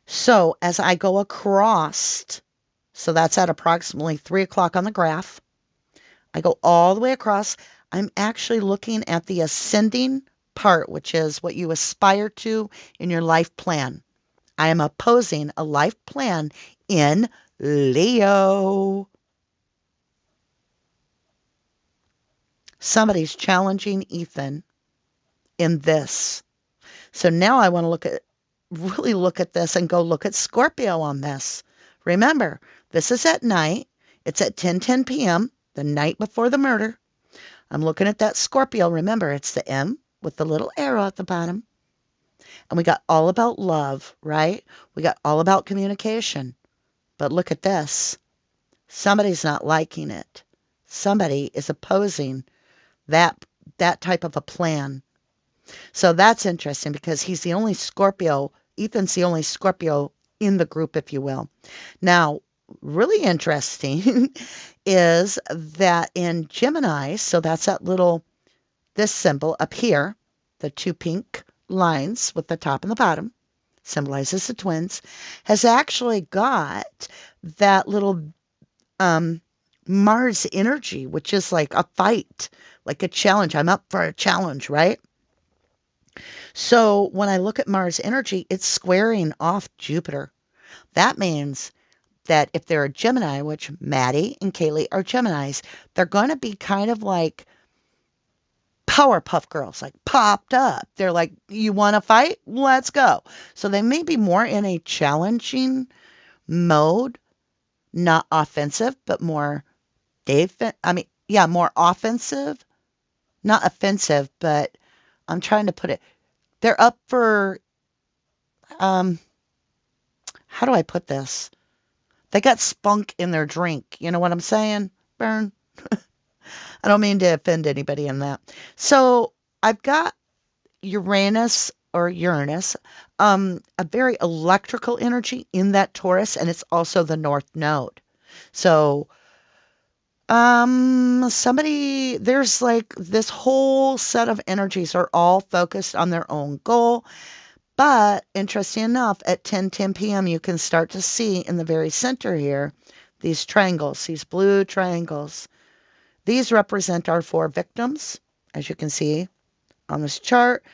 So as I go across, so that's at approximately 3 o'clock on the graph, I go all the way across. I'm actually looking at the ascending part, which is what you aspire to in your life plan. I am opposing a life plan in Leo. Somebody's challenging Ethan in this. So now I want to really look at this and go look at Scorpio on this. Remember, this is at night. It's at 10:10 p.m., the night before the murder. I'm looking at that Scorpio. Remember, it's the M with the little arrow at the bottom. And we got all about love, right? We got all about communication. But look at this. Somebody's not liking it. Somebody is opposing that type of a plan. So that's interesting because he's the only Scorpio. Ethan's the only Scorpio in the group, if you will. Now, really interesting is that in Gemini, so that's this symbol up here, the two pink lines with the top and the bottom, symbolizes the twins, has actually got that little Mars energy, which is like a fight, like a challenge. I'm up for a challenge, right? So when I look at Mars energy, it's squaring off Jupiter. That means that if they're a Gemini, which Maddie and Kaylee are Geminis, they're going to be kind of like Powerpuff Girls, like popped up. They're like, you want to fight? Let's go. So they may be more in a challenging mode, not offensive, but more more offensive, not offensive, but I'm trying to put it. They're up for, how do I put this? They got spunk in their drink. You know what I'm saying, Bern? I don't mean to offend anybody in that. So I've got Uranus, a very electrical energy in that Taurus, and it's also the North Node. So there's like this whole set of energies are all focused on their own goal. But interesting enough, at 10:10 p.m., you can start to see in the very center here these triangles, these blue triangles. These represent our 4 victims. As you can see on this chart,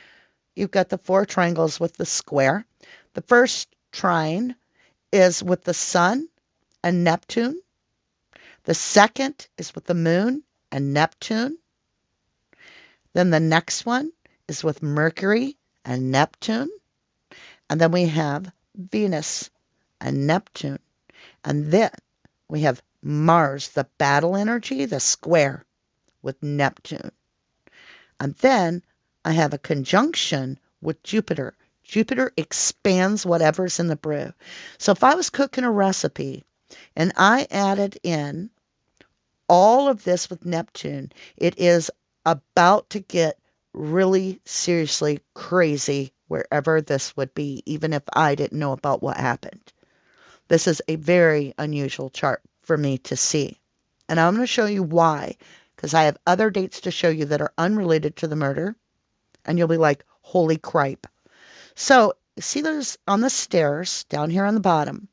you've got the 4 triangles with the square. The first trine is with the Sun and Neptune. The second is with the Moon and Neptune. Then the next one is with Mercury and Neptune. And then we have Venus and Neptune. And then we have Mars, the battle energy, the square with Neptune. And then I have a conjunction with Jupiter. Jupiter expands whatever's in the brew. So if I was cooking a recipe and I added in all of this with Neptune, it is about to get really seriously crazy wherever this would be, even if I didn't know about what happened. This is a very unusual chart for me to see. And I'm going to show you why, because I have other dates to show you that are unrelated to the murder. And you'll be like, holy cripe. So see those on the stairs down here on the bottom.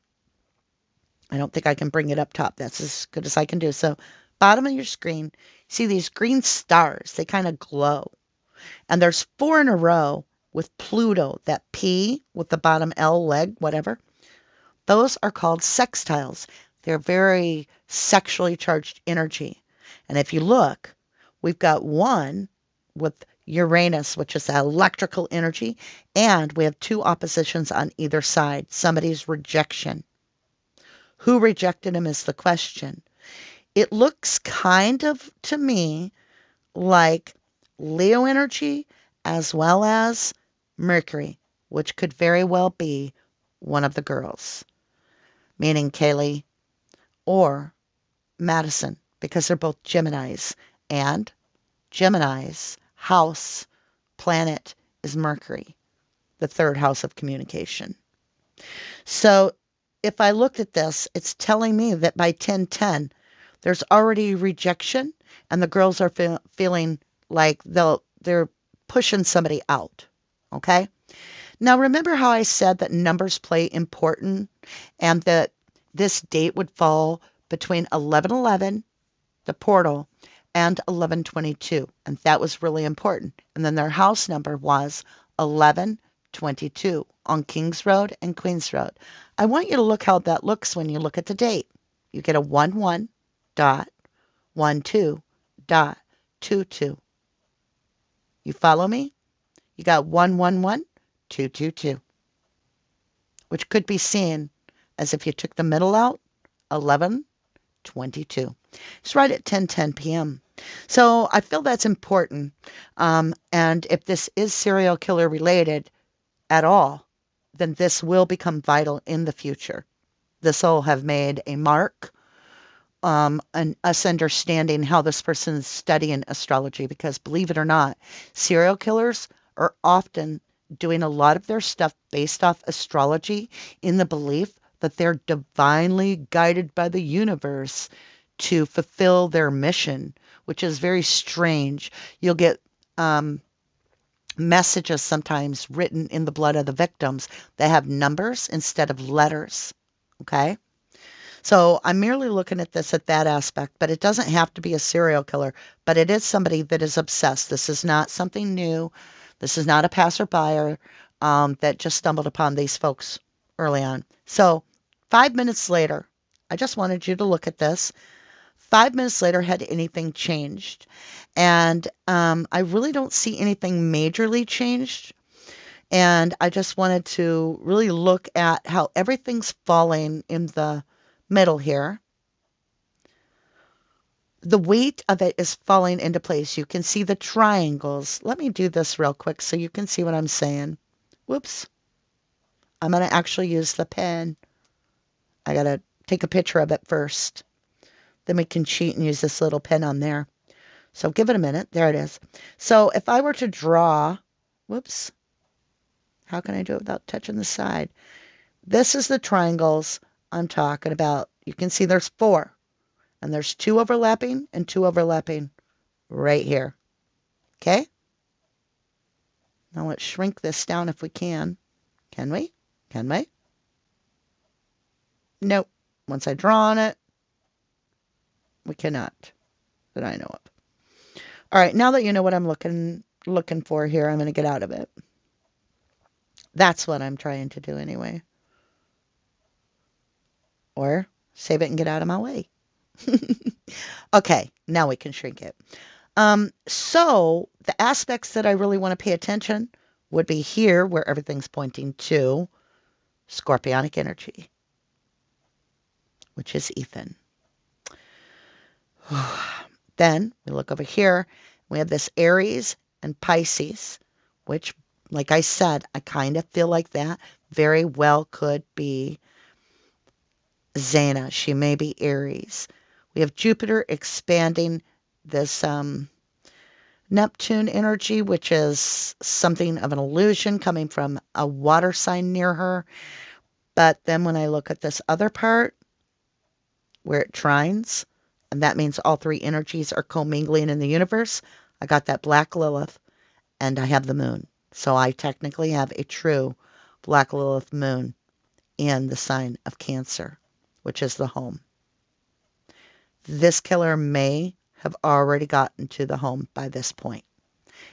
I don't think I can bring it up top. That's as good as I can do. So bottom of your screen, see these green stars. They kind of glow. And there's 4 in a row with Pluto, that P with the bottom L leg, whatever. Those are called sextiles. They're very sexually charged energy. And if you look, we've got one with Uranus, which is electrical energy, and we have 2 oppositions on either side. Somebody's rejection. Who rejected him is the question. It looks kind of, to me, like Leo energy as well as Mercury, which could very well be one of the girls, meaning Kaylee or Madison, because they're both Geminis, and Gemini's house planet is Mercury, the 3rd house of communication. So if I looked at this, it's telling me that by 10:10, there's already rejection, and the girls are feeling like they're pushing somebody out. Okay? Now remember how I said that numbers play important, and that this date would fall between 11:11, the portal, and 11:22, and that was really important. And then their house number was 11, 22 on Kings Road and Queens Road. I want you to look how that looks when you look at the date. You get a 11.12.22. You follow me? You got 111222, which could be seen as if you took the middle out, 1122. It's right at 10:10 p.m. So I feel that's important. And if this is serial killer related at all, then this will become vital in the future. This will have made a mark, and us understanding how this person is studying astrology, because believe it or not, serial killers are often doing a lot of their stuff based off astrology in the belief that they're divinely guided by the universe to fulfill their mission, which is very strange. You'll get messages sometimes written in the blood of the victims that have numbers instead of letters. Okay? So I'm merely looking at this at that aspect, but it doesn't have to be a serial killer, but it is somebody that is obsessed. This is not something new. This is not a passerby that just stumbled upon these folks early on. So 5 minutes later, I just wanted you to look at this. 5 minutes later, had anything changed? And I really don't see anything majorly changed. And I just wanted to really look at how everything's falling in the middle here. The weight of it is falling into place. You can see the triangles. Let me do this real quick so you can see what I'm saying. Whoops. I'm going to actually use the pen. I got to take a picture of it first. Then we can cheat and use this little pen on there. So give it a minute. There it is. So if I were to draw, whoops, how can I do it without touching the side? This is the triangles I'm talking about. You can see there's 4. And there's 2 overlapping and 2 overlapping right here. Okay? Now let's shrink this down if we can. Can we? Can we? Nope. Once I draw on it, we cannot, that I know of. All right, now that you know what I'm looking for here, I'm going to get out of it. That's what I'm trying to do anyway. Or save it and get out of my way. Okay, now we can shrink it. So the aspects that I really want to pay attention would be here, where everything's pointing to scorpionic energy, which is Ethan. Then we look over here. We have this Aries and Pisces, which, like I said, I kind of feel like that very well could be Zana. She may be Aries. We have Jupiter expanding this Neptune energy, which is something of an illusion coming from a water sign near her. But then when I look at this other part where it trines, and that means all 3 energies are commingling in the universe, I got that black Lilith, and I have the moon. So I technically have a true black Lilith moon in the sign of Cancer, which is the home. This killer may have already gotten to the home by this point,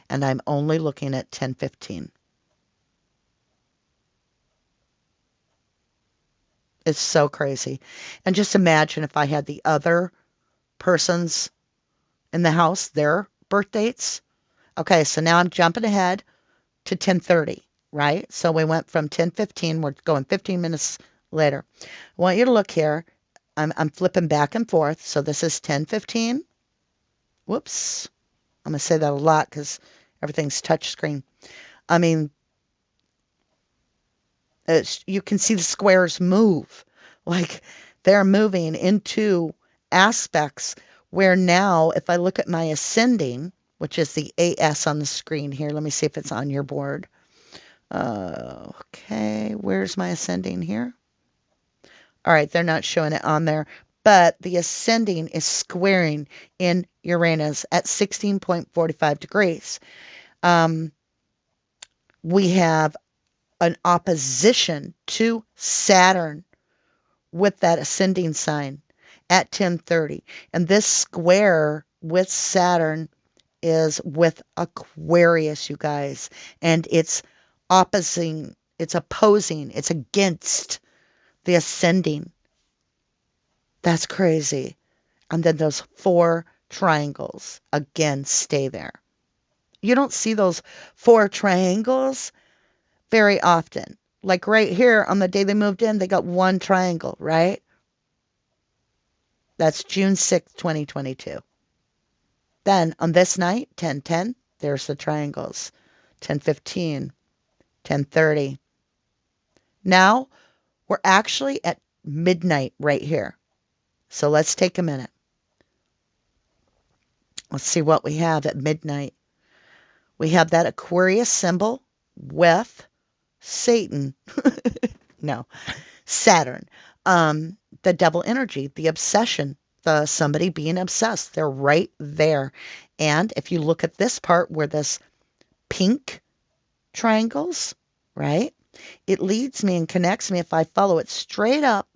and I'm only looking at 10:15. It's so crazy. And just imagine if I had the other persons in the house, their birth dates. Okay, so now I'm jumping ahead to 10:30, right? So we went from 10:15, we're going 15 minutes later. I want you to look here. I'm flipping back and forth. So this is 10:15. Whoops. I'm going to say that a lot because everything's touch screen. I mean, you can see the squares move. Like they're moving into aspects where now, if I look at my ascending, which is the AS on the screen here, let me see if it's on your board. Okay, where's my ascending here? All right, they're not showing it on there, but the ascending is squaring in Uranus at 16.45 degrees. We have an opposition to Saturn with that ascending sign at 10:30. And this square with Saturn is with Aquarius, you guys. And it's it's opposing, it's against the ascending. That's crazy. And then those 4 triangles again stay there. You don't see those 4 triangles very often. Like right here on the day they moved in, they got 1 triangle, right? That's June 6th, 2022. Then on this night, 10:10, there's the triangles. 10:15, 10:30. Now we're actually at midnight right here. So let's take a minute. Let's see what we have at midnight. We have that Aquarius symbol with Satan. No, Saturn. The devil energy, the obsession, the somebody being obsessed. They're right there. And if you look at this part where this pink triangles, right? It leads me and connects me if I follow it straight up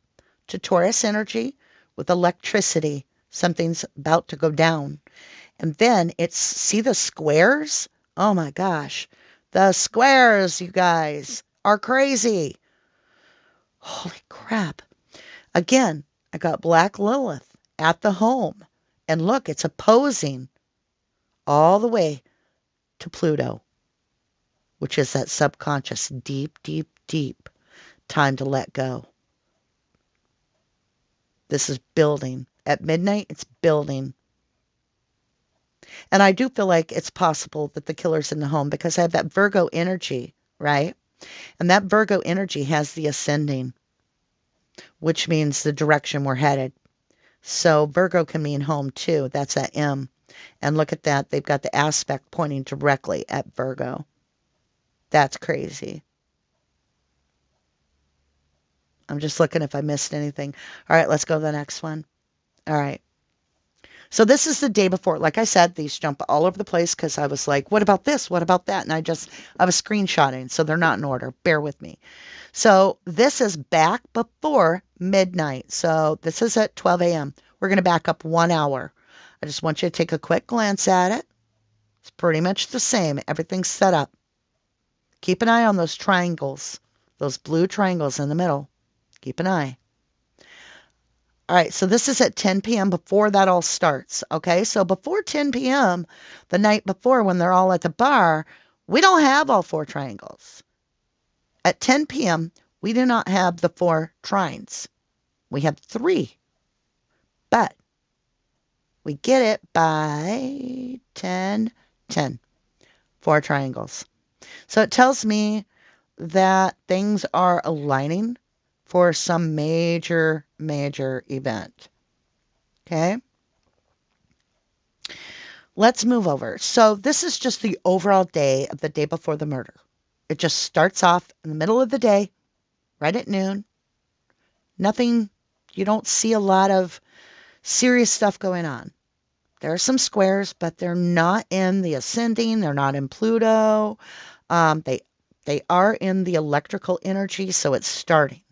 to Taurus energy with electricity. Something's about to go down. And then it's, see the squares? Oh my gosh. The squares, you guys, are crazy. Holy crap. Again, I got Black Lilith at the home. And look, it's opposing all the way to Pluto, which is that subconscious, deep, deep, deep time to let go. This is building. At midnight, it's building. And I do feel like it's possible that the killer's in the home because I have that Virgo energy, right? And that Virgo energy has the ascending, which means the direction we're headed. So Virgo can mean home too. That's that M. And look at that. They've got the aspect pointing directly at Virgo. That's crazy. I'm just looking if I missed anything. All right, let's go to the next one. All right. So this is the day before. Like I said, these jump all over the place because I was like, what about this? What about that? And I was screenshotting, so they're not in order. Bear with me. So this is back before midnight. So this is at 12 a.m. We're going to back up 1 hour. I just want you to take a quick glance at it. It's pretty much the same. Everything's set up. Keep an eye on those triangles, those blue triangles in the middle. Keep an eye. All right, so this is at 10 p.m. before that all starts, okay? So before 10 p.m., the night before when they're all at the bar, we don't have all 4 triangles. At 10 p.m., we do not have the 4 trines. We have 3. But we get it by 10:10. 4 triangles. So it tells me that things are aligning for some major, major event. Okay? Let's move over. So this is just the overall day of the day before the murder. It just starts off in the middle of the day, right at noon. Nothing, you don't see a lot of serious stuff going on. There are some squares, but they're not in the ascending. They're not in Pluto. They are in the electrical energy, so it's starting.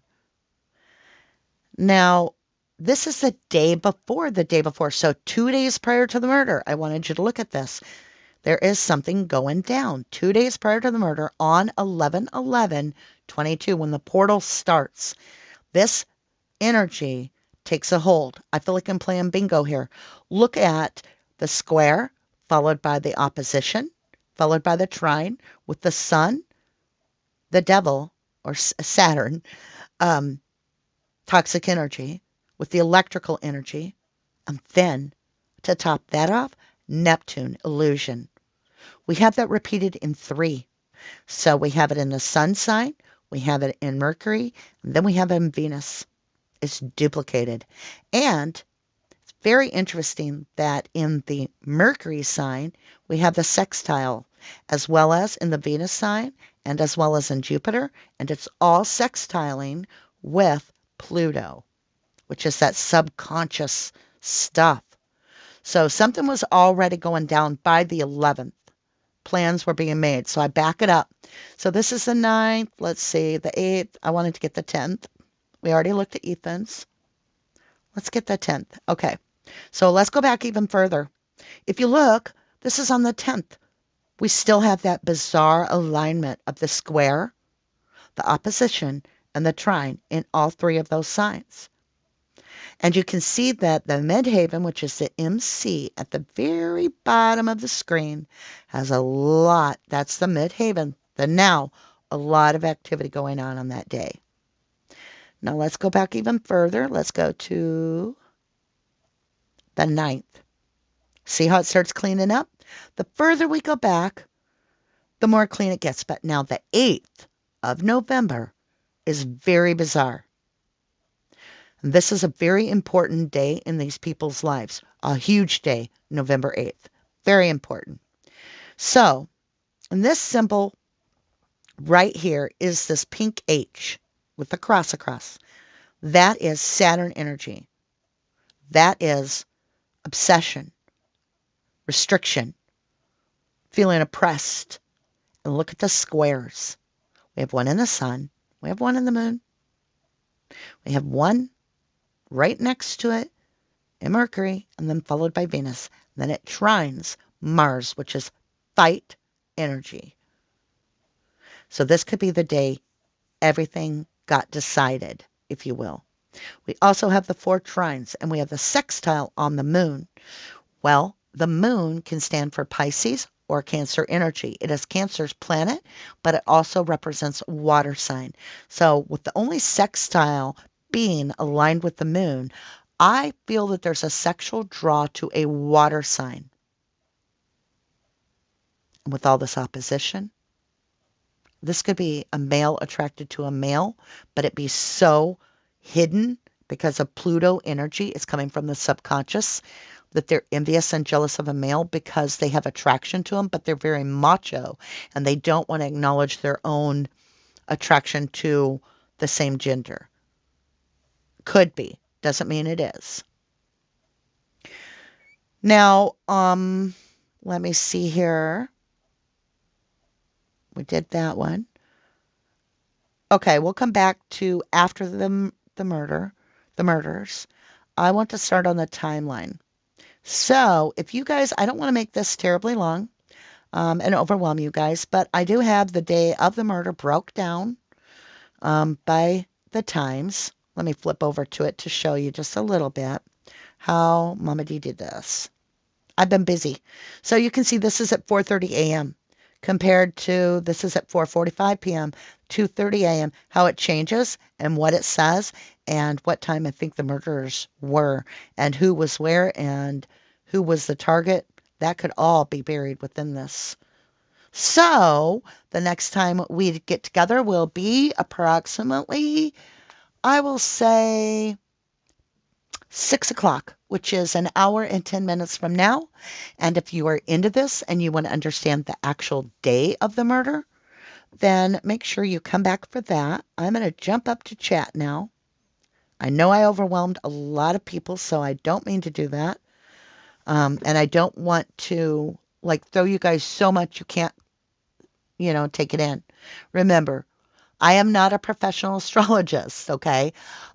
Now, this is the day before the day before. So 2 days prior to the murder, I wanted you to look at this. There is something going down 2 days prior to the murder on 11/11/22 when the portal starts. This energy takes a hold. I feel like I'm playing bingo here. Look at the square, followed by the opposition, followed by the trine with the sun, the devil, or Saturn, toxic energy, with the electrical energy, and then, to top that off, Neptune, illusion. We have that repeated in 3. So we have it in the sun sign, we have it in Mercury, and then we have it in Venus. It's duplicated. And it's very interesting that in the Mercury sign, we have the sextile, as well as in the Venus sign, and as well as in Jupiter, and it's all sextiling with Pluto, which is that subconscious stuff. So something was already going down by the 11th. Plans were being made. So I back it up. So this is the 9th. Let's see, the 8th. I wanted to get the 10th. We already looked at Ethan's. Let's get the 10th. Okay. So let's go back even further. If you look, this is on the 10th. we still have that bizarre alignment of the square, the opposition, and the trine in all three of those signs. And you can see that the midhaven, which is the MC at the very bottom of the screen, has a lot. That's the midhaven. The now, a lot of activity going on that day. Now let's go back even further. Let's go to the 9th. See how it starts cleaning up? The further we go back, the more clean it gets. But now the 8th of November is very bizarre. And this is a very important day in these people's lives. A huge day, November 8th. Very important. So, and this symbol right here is this pink H with the cross across. That is Saturn energy. That is obsession, restriction, feeling oppressed. And look at the squares. We have one in the sun. We have one in the moon. We have one right next to it in Mercury, and then followed by Venus. And then it trines Mars, which is fight energy. So this could be the day everything got decided, if you will. We also have the 4 trines, and we have the sextile on the moon. Well, the moon can stand for Pisces or Cancer energy. It is Cancer's planet, but it also represents a water sign. So with the only sextile being aligned with the moon, I feel that there's a sexual draw to a water sign. And with all this opposition, this could be a male attracted to a male, but it be so hidden because of Pluto energy. It's coming from the subconscious, that they're envious and jealous of a male because they have attraction to him, but they're very macho and they don't want to acknowledge their own attraction to the same gender. Could be. Doesn't mean it is. Now, let me see here. We did that one. Okay, we'll come back to after the murders. I want to start on the timeline. So, if you guys, I don't want to make this terribly long and overwhelm you guys, but I do have the day of the murder broke down by the times. Let me flip over to it to show you just a little bit how Mama D did this. I've been busy. So you can see this is at 4:30 a.m. compared to this is at 4:45 p.m., 2:30 a.m., how it changes and what it says and what time I think the murderers were and who was where and who was the target. That could all be buried within this. So the next time we get together will be approximately, I will say, 6 o'clock, which is an hour and 10 minutes from now. And if you are into this and you want to understand the actual day of the murder, then make sure you come back for that. I'm going to jump up to chat now. I know I overwhelmed a lot of people, so I don't mean to do that. And I don't want to throw you guys so much you can't, take it in. Remember, I am not a professional astrologist, okay?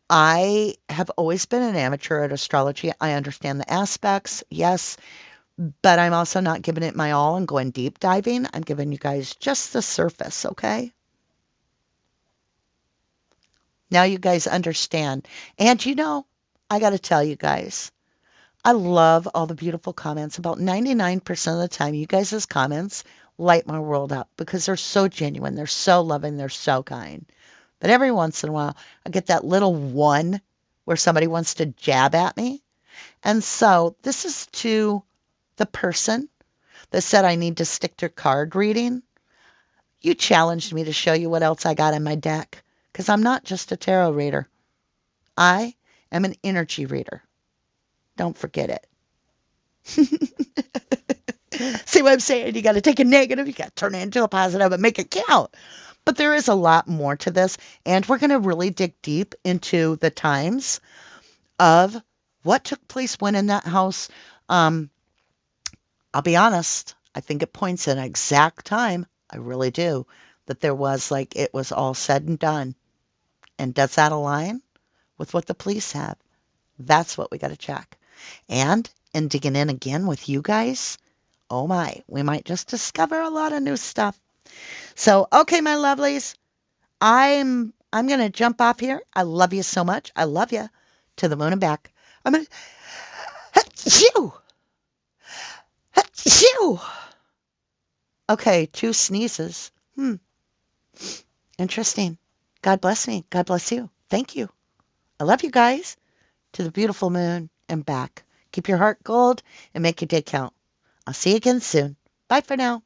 I have always been an amateur at astrology. I understand the aspects, yes, but I'm also not giving it my all and going deep diving. I'm giving you guys just the surface, okay? Now you guys understand. And I got to tell you guys, I love all the beautiful comments. About 99% of the time, you guys' comments light my world up because they're so genuine. They're so loving. They're so kind. But every once in a while, I get that little one where somebody wants to jab at me. And so this is to the person that said I need to stick to card reading. You challenged me to show you what else I got in my deck because I'm not just a tarot reader. I am an energy reader. Don't forget it. See what I'm saying? You got to take a negative, you got to turn it into a positive and make it count. But there is a lot more to this, and we're going to really dig deep into the times of what took place when in that house. I'll be honest, I think it points at an exact time, I really do, that there was it was all said and done. And does that align with what the police have? That's what we got to check. And in digging in again with you guys, Oh my, we might just discover a lot of new stuff. So, okay, my lovelies, I'm gonna jump off here. I love you so much. I love you to the moon and back. I'm gonna Achoo! Achoo! Okay, 2 sneezes. Interesting. God bless me. God bless you. Thank you. I love you guys. To the beautiful moon and back. Keep your heart gold and make your day count. I'll see you again soon. Bye for now.